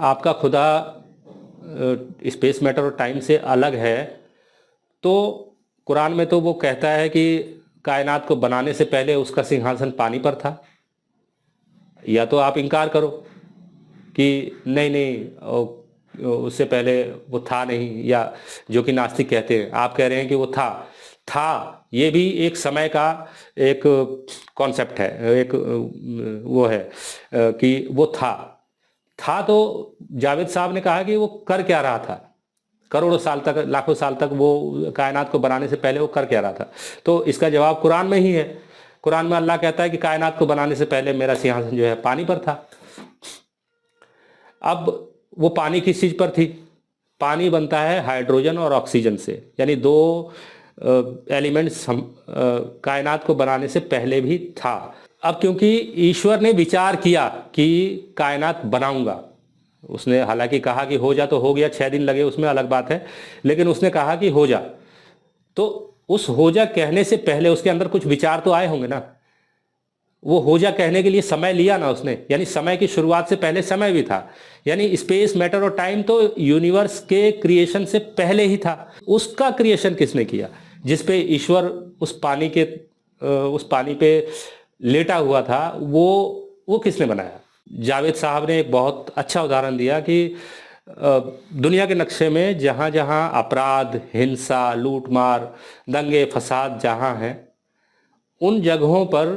आपका खुदा space matter और टाइम से अलग है, तो कुरान में तो वो कहता है कि कायनात को बनाने से पहले उसका सिंहासन पानी पर था। या तो आप इनकार करो कि नहीं नहीं उससे पहले वो था नहीं, या जो कि नास्तिक कहते हैं, आप कह रहे हैं कि वो था। ये भी एक समय का एक कॉन्सेप्ट है, एक वो है कि वो था तो जावेद साहब ने कहा कि वो कर क्या रहा था, करोड़ों साल तक, लाखों साल तक वो कायनात को बनाने से पहले वो कर क्या रहा था। तो इसका जवाब कुरान में ही है। कुरान में अल्लाह कहता है कि कायनात को बनाने से पहले मेरा सिंहासन जो है पानी पर था। अब वो पानी किस चीज पर थी? पानी बनता है हाइड्रोजन और ऑक्सीजन से, यानी दो एलिमेंट्स हम कायनात को बनाने से पहले भी था। अब क्योंकि ईश्वर ने विचार किया कि कायनात बनाऊंगा, उसने हालांकि कहा कि हो जा, तो हो गया, 6 दिन लगे उसमें अलग बात है, लेकिन उसने कहा कि हो जा। तो उस हो जा कहने से पहले उसके अंदर कुछ विचार तो आए होंगे ना। वो हो जा कहने के लिए समय लिया ना उसने, यानी समय की शुरुआत से पहले समय भी था। यानी स्पेस मैटर और टाइम तो यूनिवर्स के क्रिएशन से पहले ही था। उसका क्रिएशन किसने किया? जिसपे ईश्वर उस पानी पे लेटा हुआ था, वो किसने बनाया? जावेद साहब ने एक बहुत अच्छा उदाहरण दिया कि दुनिया के नक्शे में जहाँ जहाँ अपराध, हिंसा, लूटमार, दंगे फसाद जहाँ हैं, उन जगहों पर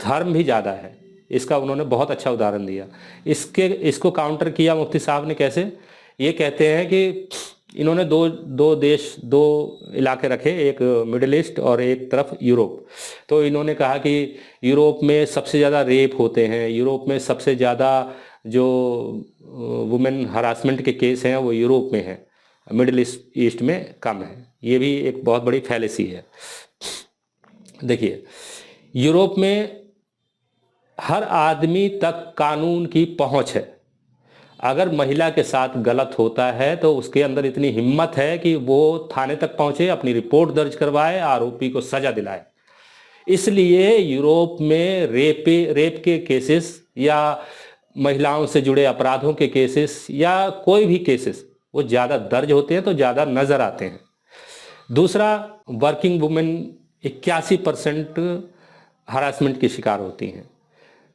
धर्म भी ज़्यादा है। इसका उन्होंने बहुत अच्छा उदाहरण दिया। इसको काउंटर किया मुफ्ती साहब ने कैसे? ये कहते हैं कि इन्होंने दो इलाके रखे, एक मिडिल ईस्ट और एक तरफ यूरोप। तो इन्होंने कहा कि यूरोप में सबसे ज़्यादा रेप होते हैं, यूरोप में सबसे ज़्यादा जो वुमेन हरासमेंट के केस हैं वो यूरोप में हैं, मिडिल ईस्ट में कम है। ये भी एक बहुत बड़ी फैलेसी है। देखिए, यूरोप में हर आदमी तक कानून की पहुंच है। अगर महिला के साथ गलत होता है तो उसके अंदर इतनी हिम्मत है कि वो थाने तक पहुंचे, अपनी रिपोर्ट दर्ज करवाए, आरोपी को सजा दिलाए। इसलिए यूरोप में रेप के केसेस या महिलाओं से जुड़े अपराधों के केसेस या कोई भी केसेस वो ज़्यादा दर्ज होते हैं, तो ज़्यादा नज़र आते हैं। दूसरा, वर्किंग वुमेन 81% हरासमेंट की शिकार होती हैं।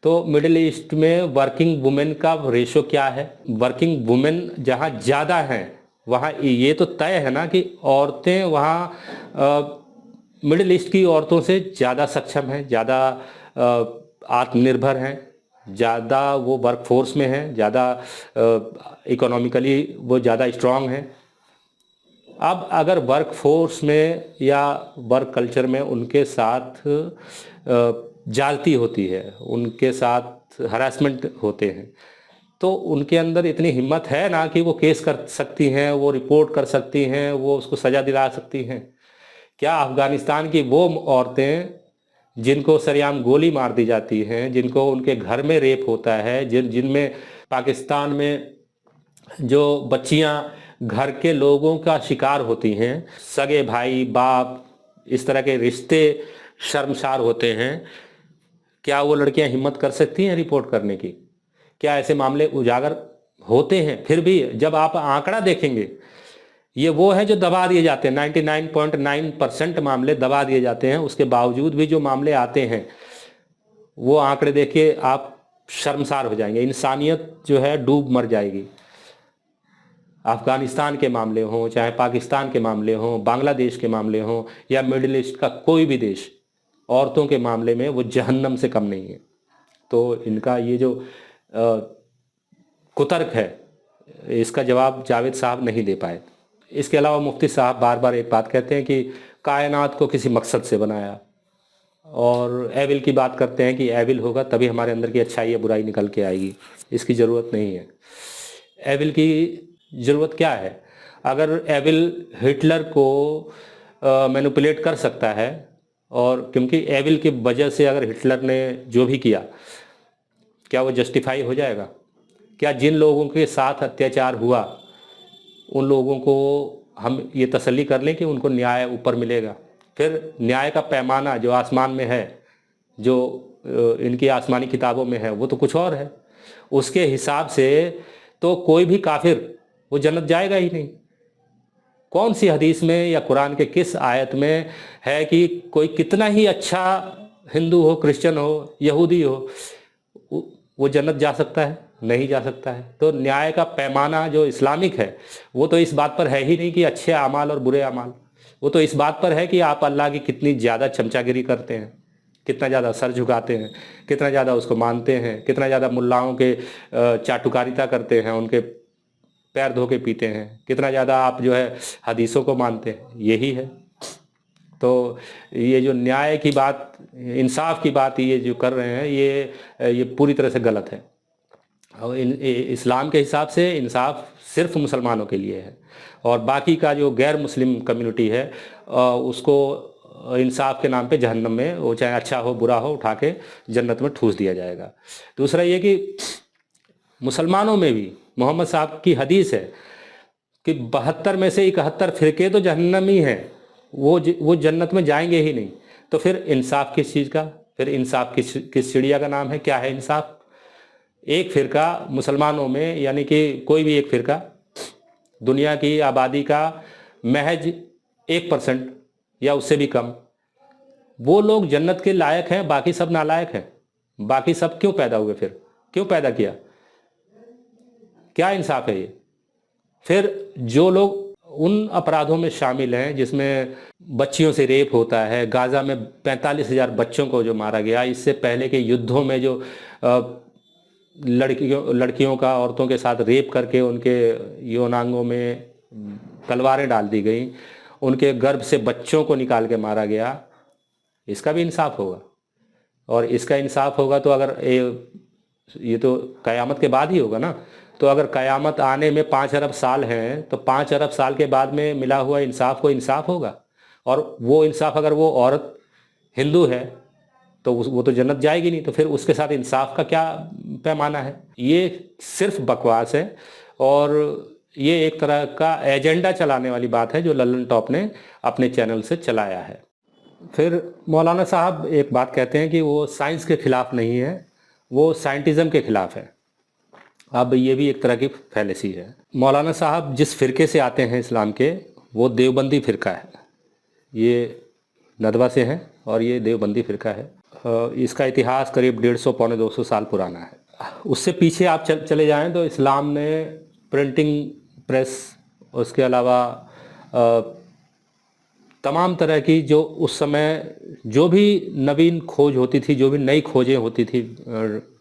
तो मिडिल ईस्ट में वर्किंग वुमेन का रेशो क्या है? वर्किंग वुमेन जहाँ ज़्यादा हैं वहाँ ये तो तय है ना कि औरतें वहाँ मिडिल ईस्ट की औरतों से ज़्यादा सक्षम हैं, ज़्यादा आत्मनिर्भर हैं, ज़्यादा वो वर्क फोर्स में हैं, ज़्यादा इकोनॉमिकली वो ज़्यादा स्ट्रांग हैं। अब अगर वर्क फोर्स में या वर्क कल्चर में उनके साथ जालती होती है, उनके साथ हरासमेंट होते हैं, तो उनके अंदर इतनी हिम्मत है ना कि वो केस कर सकती हैं, वो रिपोर्ट कर सकती हैं, वो उसको सजा दिला सकती हैं। क्या अफगानिस्तान की वो औरतें जिनको सरेआम गोली मार दी जाती हैं, जिनको उनके घर में रेप होता है, जिनमें पाकिस्तान में जो बच्चियां घर के लोगों का शिकार होती हैं, सगे भाई बाप इस तरह के रिश्ते शर्मसार होते हैं, क्या वो लड़कियां हिम्मत कर सकती हैं रिपोर्ट करने की? क्या ऐसे मामले उजागर होते हैं? फिर भी जब आप आंकड़ा देखेंगे, ये वो है जो दबा दिए जाते हैं। 99.9% मामले दबा दिए जाते हैं। उसके बावजूद भी जो मामले आते हैं वो आंकड़े देख के आप शर्मसार हो जाएंगे। इंसानियत जो है डूब मर जाएगी। अफगानिस्तान के मामले हों, चाहे पाकिस्तान के मामले हों, बांग्लादेश के मामले हों, या मिडिल ईस्ट का कोई भी देश, औरतों के मामले में वो जहन्नम से कम नहीं है। तो इनका ये जो कुतर्क है, इसका जवाब जावेद साहब नहीं दे पाए। इसके अलावा मुफ्ती साहब बार बार एक बात कहते हैं कि कायनात को किसी मकसद से बनाया, और एविल की बात करते हैं कि एविल होगा तभी हमारे अंदर की अच्छाई या बुराई निकल के आएगी। इसकी ज़रूरत नहीं है। एविल की ज़रूरत क्या है? अगर एविल हिटलर को मैनिपुलेट कर सकता है, और क्योंकि एविल की वजह से अगर हिटलर ने जो भी किया, क्या वो जस्टिफाई हो जाएगा? क्या जिन लोगों के साथ अत्याचार हुआ उन लोगों को हम ये तसल्ली कर लें कि उनको न्याय ऊपर मिलेगा? फिर न्याय का पैमाना जो आसमान में है, जो इनकी आसमानी किताबों में है, वो तो कुछ और है। उसके हिसाब से तो कोई भी काफिर वो जन्नत जाएगा ही नहीं। कौन सी हदीस में या कुरान के किस आयत में है कि कोई कितना ही अच्छा हिंदू हो, क्रिश्चियन हो, यहूदी हो, वो जन्नत जा सकता है? नहीं जा सकता है। तो न्याय का पैमाना जो इस्लामिक है वो तो इस बात पर है ही नहीं कि अच्छे अमाल और बुरे अमाल, वो तो इस बात पर है कि आप अल्लाह की कितनी ज़्यादा चमचागिरी करते हैं, कितना ज़्यादा सर झुकाते हैं, कितना ज़्यादा उसको मानते हैं, कितना ज़्यादा मुल्लाओं के चाटुकारिता करते हैं, उनके पैर धो के पीते हैं, कितना ज़्यादा आप जो है हदीसों को मानते हैं, यही है। तो ये जो न्याय की बात, इंसाफ की बात ये जो कर रहे हैं, ये पूरी तरह से गलत है। और इस्लाम के हिसाब से इंसाफ सिर्फ मुसलमानों के लिए है, और बाकी का जो गैर मुस्लिम कम्युनिटी है उसको इंसाफ के नाम पे जहन्नम में, वो चाहे अच्छा हो बुरा हो, उठा के जन्नत में ठूस दिया जाएगा। दूसरा ये कि मुसलमानों में भी मोहम्मद साहब की हदीस है कि 72 में से 71 फिरके तो जहन्नमी हैं, वो जन्नत में जाएंगे ही नहीं। तो फिर इंसाफ किस चीज़ का? फिर इंसाफ किस चिड़िया का नाम है? क्या है इंसाफ? एक फिरका मुसलमानों में, यानी कि कोई भी एक फिरका दुनिया की आबादी का महज 1% या उससे भी कम, वो लोग जन्नत के लायक हैं, बाकी सब नालायक हैं। बाकी सब क्यों पैदा हुए? फिर क्यों पैदा किया? क्या इंसाफ है ये? फिर जो लोग उन अपराधों में शामिल हैं जिसमें बच्चियों से रेप होता है, गाज़ा में 45,000 बच्चों को जो मारा गया, इससे पहले के युद्धों में जो लड़कियों का औरतों के साथ रेप करके उनके यौनांगों में तलवारें डाल दी गई, उनके गर्भ से बच्चों को निकाल के मारा गया, इसका भी इंसाफ होगा। और इसका इंसाफ होगा तो अगर ये तो क़यामत के बाद ही होगा ना। तो अगर क़यामत आने में 5 अरब साल हैं, तो 5 अरब साल के बाद में मिला हुआ इंसाफ को इंसाफ होगा। और वो इंसाफ, अगर वो औरत हिंदू है तो वो तो जन्नत जाएगी नहीं, तो फिर उसके साथ इंसाफ का क्या पैमाना है? ये सिर्फ बकवास है, और ये एक तरह का एजेंडा चलाने वाली बात है जो लल्लन टॉप ने अपने चैनल से चलाया है। फिर मौलाना साहब एक बात कहते हैं कि वो साइंस के खिलाफ नहीं है, वो साइंटिज़म के खिलाफ है। अब ये भी एक तरह की फैलेसी है। मौलाना साहब जिस फ़िरके से आते हैं इस्लाम के, वो देवबंदी फ़िरका है। ये नदवा से हैं और ये देवबंदी फ़िरका है। इसका इतिहास करीब 150 पौने 200 साल पुराना है। उससे पीछे आप चले जाएं तो इस्लाम ने प्रिंटिंग प्रेस, उसके अलावा तमाम तरह की जो उस समय जो भी नवीन खोज होती थी, जो भी नई खोजें होती थी,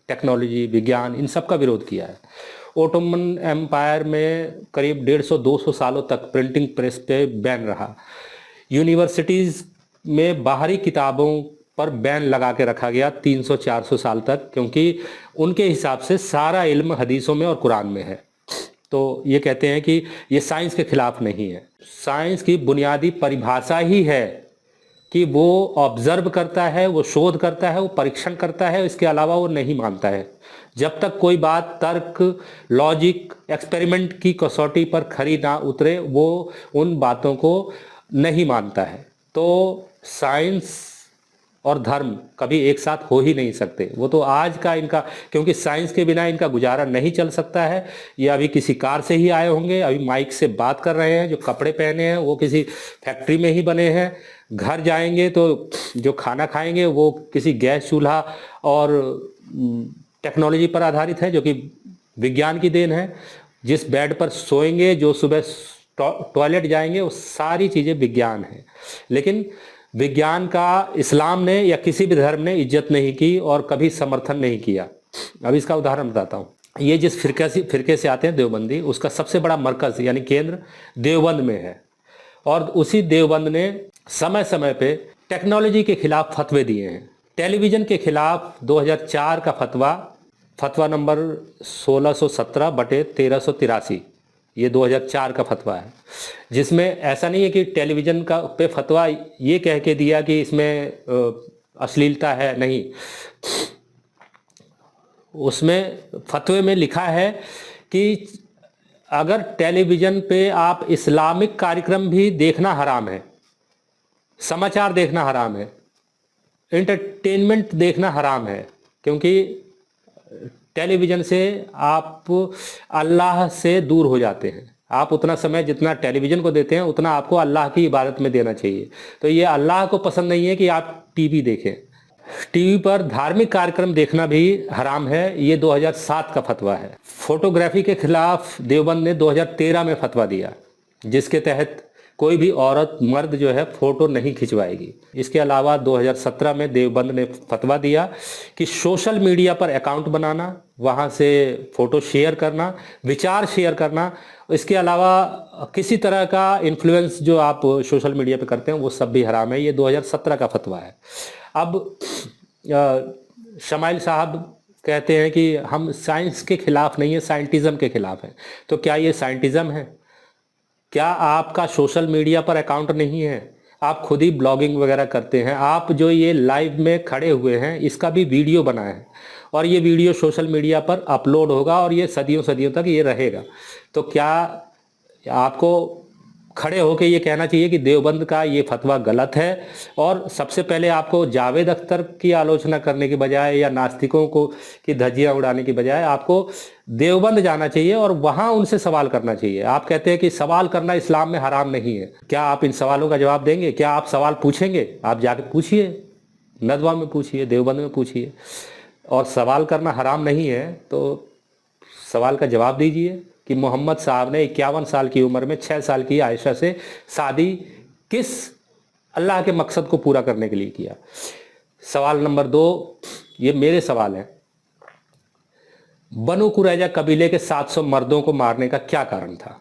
टेक्नोलॉजी, विज्ञान, इन सब का विरोध किया है। ओटोमन एम्पायर में करीब 150-200 सालों तक प्रिंटिंग प्रेस पे बैन रहा। यूनिवर्सिटीज़ में बाहरी किताबों पर बैन लगा के रखा गया 300-400 साल तक, क्योंकि उनके हिसाब से सारा इल्म हदीसों में और कुरान में है। तो ये कहते हैं कि ये साइंस के खिलाफ नहीं है। साइंस की बुनियादी परिभाषा ही है कि वो ऑब्जर्व करता है, वो शोध करता है, वो परीक्षण करता है, इसके अलावा वो नहीं मानता है। जब तक कोई बात तर्क, लॉजिक, एक्सपेरिमेंट की कसौटी पर खरी ना उतरे, वो उन बातों को नहीं मानता है। तो साइंस और धर्म कभी एक साथ हो ही नहीं सकते। वो तो आज का इनका, क्योंकि साइंस के बिना इनका गुजारा नहीं चल सकता है। ये अभी किसी कार से ही आए होंगे, अभी माइक से बात कर रहे हैं, जो कपड़े पहने हैं वो किसी फैक्ट्री में ही बने हैं, घर जाएंगे तो जो खाना खाएंगे वो किसी गैस चूल्हा और टेक्नोलॉजी पर आधारित है, जो कि विज्ञान की देन है। जिस बेड पर सोएंगे, जो सुबह टॉयलेट जाएंगे, वो सारी चीज़ें विज्ञान है। लेकिन विज्ञान का इस्लाम ने या किसी भी धर्म ने इज्जत नहीं की और कभी समर्थन नहीं किया। अब इसका उदाहरण बताता हूँ। ये जिस फिरके से आते हैं देवबंदी, उसका सबसे बड़ा मरकज़ यानी केंद्र देवबंद में है। और उसी देवबंद ने समय समय पे टेक्नोलॉजी के खिलाफ फतवे दिए हैं। टेलीविज़न के खिलाफ 2004 का फतवा नंबर 1617/1383, ये 2004 का फतवा है, जिसमें ऐसा नहीं है कि टेलीविज़न का पे फतवा ये कह के दिया कि इसमें अश्लीलता है, नहीं। उसमें फतवे में लिखा है कि अगर टेलीविज़न पे आप इस्लामिक कार्यक्रम भी देखना हराम है, समाचार देखना हराम है, एंटरटेनमेंट देखना हराम है, क्योंकि टेलीविज़न से आप अल्लाह से दूर हो जाते हैं। आप उतना समय जितना टेलीविज़न को देते हैं उतना आपको अल्लाह की इबादत में देना चाहिए। तो ये अल्लाह को पसंद नहीं है कि आप टीवी देखें। टीवी पर धार्मिक कार्यक्रम देखना भी हराम है, ये 2007 का फतवा है। फोटोग्राफी के खिलाफ देवबंद ने 2013 में फतवा दिया, जिसके तहत कोई भी औरत मर्द जो है फोटो नहीं खिंचवाएगी। इसके अलावा 2017 में देवबंद ने फतवा दिया कि सोशल मीडिया पर अकाउंट बनाना, वहाँ से फ़ोटो शेयर करना, विचार शेयर करना, इसके अलावा किसी तरह का इन्फ्लुएंस जो आप सोशल मीडिया पे करते हैं वो सब भी हराम है। ये 2017 का फतवा है। अब शमाइल साहब कहते हैं कि हम साइंस के खिलाफ नहीं है, साइंटिज़म के खिलाफ हैं। तो क्या ये साइंटिज़म है? क्या आपका सोशल मीडिया पर अकाउंट नहीं है? आप खुद ही ब्लॉगिंग वगैरह करते हैं। आप जो ये लाइव में खड़े हुए हैं इसका भी वीडियो बनाए हैं और ये वीडियो सोशल मीडिया पर अपलोड होगा और ये सदियों सदियों तक ये रहेगा। तो क्या आपको खड़े होकर ये कहना चाहिए कि देवबंद का ये फतवा गलत है? और सबसे पहले आपको जावेद अख्तर की आलोचना करने के बजाय या नास्तिकों को की धज्जियां उड़ाने की बजाय आपको देवबंद जाना चाहिए और वहां उनसे सवाल करना चाहिए। आप कहते हैं कि सवाल करना इस्लाम में हराम नहीं है। क्या आप इन सवालों का जवाब देंगे? क्या आप सवाल पूछेंगे? आप जाके पूछिए, नदवा में पूछिए, देवबंद में पूछिए। और सवाल करना हराम नहीं है तो सवाल का जवाब दीजिए कि मोहम्मद साहब ने 51 साल की उम्र में 6 साल की आयशा से शादी किस अल्लाह के मकसद को पूरा करने के लिए किया। सवाल नंबर 2, ये मेरे सवाल हैं। बनु कुरैजा कबीले के 700 मर्दों को मारने का क्या कारण था?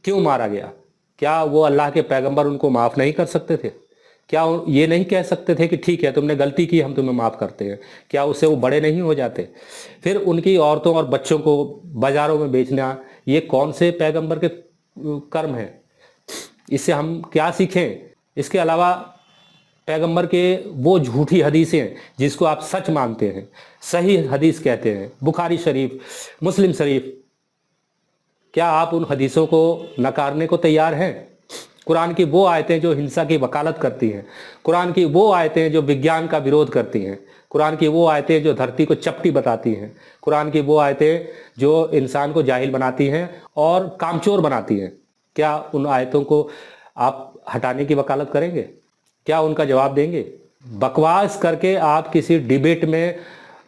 क्यों मारा गया? क्या वो अल्लाह के पैगंबर उनको माफ़ नहीं कर सकते थे? क्या ये नहीं कह सकते थे कि ठीक है तुमने गलती की, हम तुम्हें माफ़ करते हैं? क्या उससे वो बड़े नहीं हो जाते? फिर उनकी औरतों और बच्चों को बाज़ारों में बेचना, ये कौन से पैगंबर के कर्म हैं? इससे हम क्या सीखें? इसके अलावा पैगंबर के वो झूठी हदीसें जिसको आप सच मानते हैं, सही हदीस कहते हैं, बुखारी शरीफ, मुस्लिम शरीफ, क्या आप उन हदीसों को नकारने को तैयार हैं? कुरान की वो आयतें जो हिंसा की वकालत करती हैं, कुरान की वो आयतें जो विज्ञान का विरोध करती हैं, कुरान की वो आयतें जो धरती को चपटी बताती हैं, कुरान की वो आयतें जो इंसान को जाहिल बनाती हैं और कामचोर बनाती हैं, क्या उन आयतों को आप हटाने की वकालत करेंगे? क्या उनका जवाब देंगे? बकवास करके आप किसी डिबेट में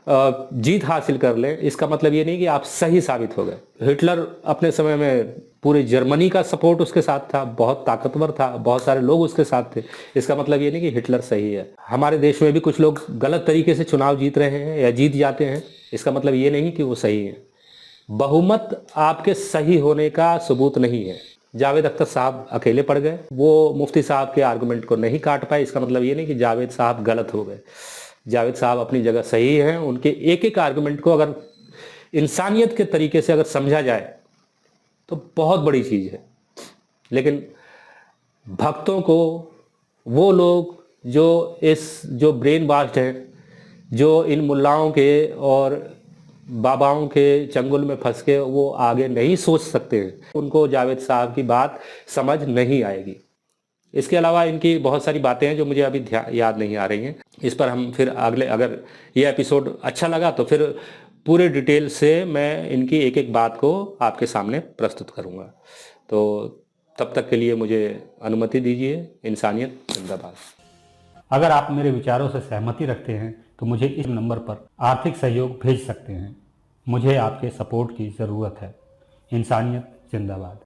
जीत हासिल कर लें, इसका मतलब ये नहीं कि आप सही साबित हो गए। हिटलर अपने समय में पूरे जर्मनी का सपोर्ट उसके साथ था, बहुत ताकतवर था, बहुत सारे लोग उसके साथ थे। इसका मतलब ये नहीं कि हिटलर सही है। हमारे देश में भी कुछ लोग गलत तरीके से चुनाव जीत रहे हैं या जीत जाते हैं, इसका मतलब ये नहीं कि वो सही है। बहुमत आपके सही होने का सबूत नहीं है। जावेद अख्तर साहब अकेले पड़ गए, वो मुफ्ती साहब के आर्गूमेंट को नहीं काट पाए, इसका मतलब ये नहीं कि जावेद साहब गलत हो गए। जावेद साहब अपनी जगह सही हैं। उनके एक एक आर्गुमेंट को अगर इंसानियत के तरीके से अगर समझा जाए तो बहुत बड़ी चीज़ है। लेकिन भक्तों को, वो लोग जो ब्रेन वाश्ड हैं, जो इन मुल्लाओं के और बाबाओं के चंगुल में फंस के वो आगे नहीं सोच सकते हैं, उनको जावेद साहब की बात समझ नहीं आएगी। इसके अलावा इनकी बहुत सारी बातें हैं जो मुझे अभी याद नहीं आ रही हैं। इस पर हम फिर अगले, अगर ये एपिसोड अच्छा लगा तो फिर पूरे डिटेल से मैं इनकी एक एक बात को आपके सामने प्रस्तुत करूंगा। तो तब तक के लिए मुझे अनुमति दीजिए। इंसानियत जिंदाबाद। अगर आप मेरे विचारों से सहमति रखते हैं तो मुझे इस नंबर पर आर्थिक सहयोग भेज सकते हैं। मुझे आपके सपोर्ट की ज़रूरत है। इंसानियत जिंदाबाद।